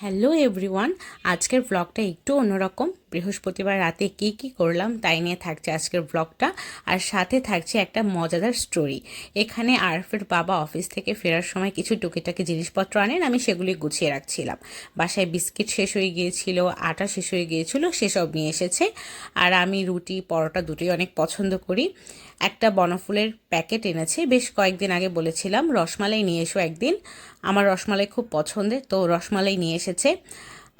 Hello everyone, আজকের ব্লগটা একটু অন্যরকম। বৃহস্পতিবার রাতে কি করলাম তাই নিয়ে থাকছে আজকের ব্লগটা। আর সাথে থাকছে একটা মজাদার স্টোরি। এখানে আরফের বাবা অফিস থেকে ফেরার সময় কিছু টুকিটাকি জিনিসপত্র আনেন, আমি সেগুলি গুছিয়ে রাখছিলাম। বাসায় বিস্কিট শেষ হয়ে গিয়েছিল, আটা শেষ হয়ে গিয়েছিল, সেসব নিয়ে এসেছে। আর আমি রুটি পরোটা দুটোই অনেক পছন্দ করি। একটা বনফুলের প্যাকেট এনেছে, বেশ কয়েকদিন আগে বলেছিলাম রসমালাই নিয়ে এসো একদিন, আমার রসমালাই খুব পছন্দের, তো রসমালাই নিয়ে এসেছে।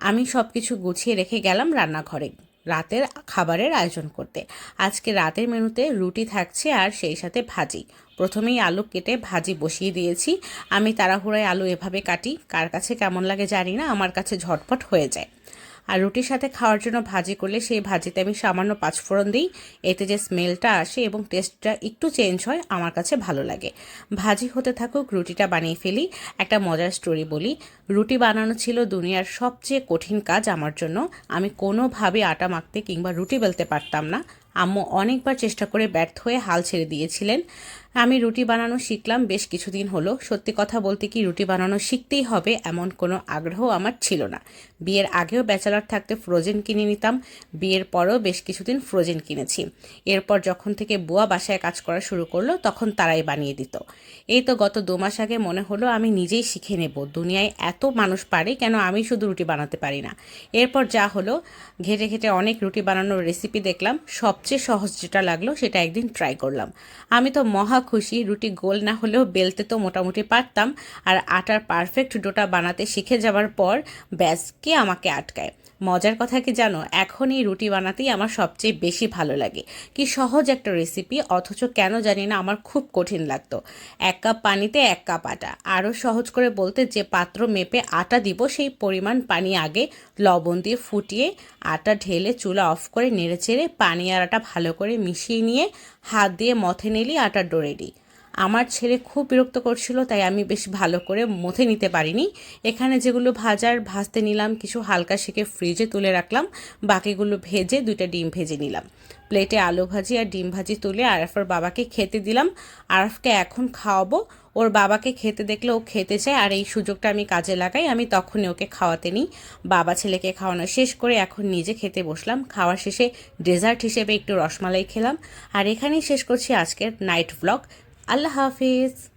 আমি সব কিছু গুছিয়ে রেখে গেলাম রান্নাঘরে রাতের খাবারের আয়োজন করতে। আজকে রাতের মেনুতে রুটি থাকছে আর সেই সাথে ভাজি। প্রথমেই আলু কেটে ভাজি বসিয়ে দিয়েছি। আমি তাড়াহুড়োয় আলু এভাবে কাটি, কার কাছে কেমন লাগে জানি না, আমার কাছে ঝটপট হয়ে যায়। আর রুটির সাথে খাওয়ার জন্য ভাজি করলে সেই ভাজিতে আমি সামান্য পাঁচফোড়ন দিই, এতে যে স্মেলটা আসে এবং টেস্টটা একটু চেঞ্জ হয়, আমার কাছে ভালো লাগে। ভাজি হতে থাকুক, রুটিটা বানিয়ে ফেলি। একটা মজার স্টোরি বলি। রুটি বানানো ছিল দুনিয়ার সবচেয়ে কঠিন কাজ আমার জন্য। আমি কোনোভাবে আটা মাখতে কিংবা রুটি বেলতে পারতাম না। আম্মু অনেকবার চেষ্টা করে ব্যর্থ হয়ে হাল ছেড়ে দিয়েছিলেন। আমি রুটি বানানো শিখলাম বেশ কিছুদিন হলো। সত্যি কথা বলতে কি, রুটি বানানো শিখতেই হবে এমন কোনো আগ্রহ আমার ছিল না। বিয়ের আগেও ব্যাচেলর থাকতে ফ্রোজেন কিনে নিতাম, বিয়ের পরেও বেশ কিছুদিন ফ্রোজেন কিনেছি। এরপর যখন থেকে বুয়া বাসায় কাজ করা শুরু করলো তখন তারাই বানিয়ে দিত। এই তো গত 2 মাস আগে মনে হলো আমি নিজেই শিখে নেব, দুনিয়ায় এত মানুষ পারে, কেন আমি শুধু রুটি বানাতে পারি না। এরপর যা হলো, ঘেটে ঘেটে অনেক রুটি বানানোর রেসিপি দেখলাম, সবচেয়ে সহজ যেটা লাগলো সেটা একদিন ট্রাই করলাম। আমি তো মহা খুশি। রুটি গোল না হলেও বেলতে তো মোটামুটি পারতাম। আর আটার পারফেক্ট ডোটা বানাতে শিখে যাওয়ার পর ব্যাস, কে আমাকে আটকায়। মজার কথা কি জানো, এখন এই রুটি বানাতেই আমার সবচেয়ে বেশি ভালো লাগে। কি সহজ একটা রেসিপি, অথচ কেন জানি না আমার খুব কঠিন লাগতো। 1 কাপ পানিতে 1 কাপ আটা। আরও সহজ করে বলতে, যে পাত্র মেপে আটা দিব সেই পরিমাণ পানি আগে লবণ দিয়ে ফুটিয়ে আটা ঢেলে চুলা অফ করে নেড়েচেড়ে পানি আর আটা ভালো করে মিশিয়ে নিয়ে হাত দিয়ে মথে নিলেই আটার ডো রেডি। আমার ছেলে খুব বিরক্ত করছিল, তাই আমি বেশ ভালো করে মথে নিতে পারিনি। এখানে যেগুলো ভাজতে নিলাম, কিছু হালকা সেকে ফ্রিজে তুলে রাখলাম, বাকিগুলো ভেজে 2টা ডিম ভেজে নিলাম। প্লেটে আলু ভাজি আর ডিম ভাজি তুলে আরফের বাবাকে খেতে দিলাম। আরফকে এখন খাওয়াবো। ওর বাবাকে খেতে দেখলে ও খেতে চায়, আর এই সুযোগটা আমি কাজে লাগাই, আমি তখনই ওকে খাওয়াতে নিই। বাবা ছেলেকে খাওয়ানো শেষ করে এখন নিজে খেতে বসলাম। খাওয়ার শেষে ডেজার্ট হিসেবে একটু রসমালাই খেলাম। আর এখানেই শেষ করছি আজকের নাইট ব্লগ। আল্লাহ হাফিজ।